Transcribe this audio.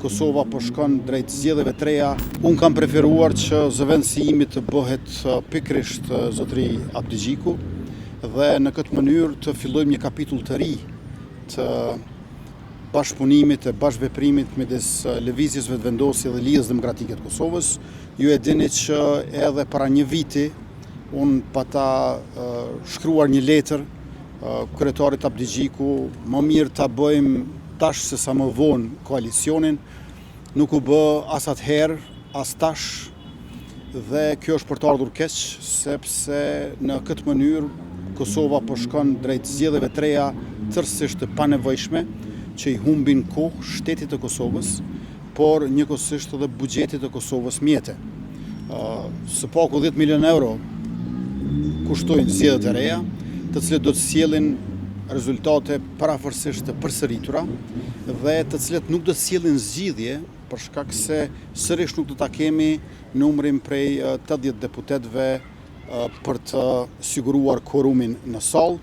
Kosova po shkon drejt zgjedhjeve të reja. Unë kam preferuar që zëvendësi imi të bëhet pikërisht zotëri Abdi Gjiku dhe në këtë mënyrë të fillojmë një kapitull të ri të bashkëpunimit e bashkëveprimit midis lëvizjes vetëvendosje dhe Lidhjes Demokratike të Kosovës. Ju e dini që edhe para një viti unë pata shkruar një letër kryetarit Abdi Gjiku, më mirë ta bëjmë tash se sa më vonë koalicionin, nuk u bë as atëherë, as tash, dhe kjo është për të ardhur keq, sepse në këtë mënyrë Kosova po shkon drejt zgjedhjeve të reja tërësisht të panevojshme, që i humbin kohë shtetit të Kosovës, por njëkohësisht edhe buxhetit të Kosovës mjete. Së paku 10 milion euro kushtojnë zgjedhjet e reja, të cilët do të sjellin rezultate parafërsisht të përsëritura dhe të cilët nuk do të sjellin zgjidhje për shkak se sërish nuk do ta kemi numrin prej 80 deputetëve për të siguruar kvorumin në sallë.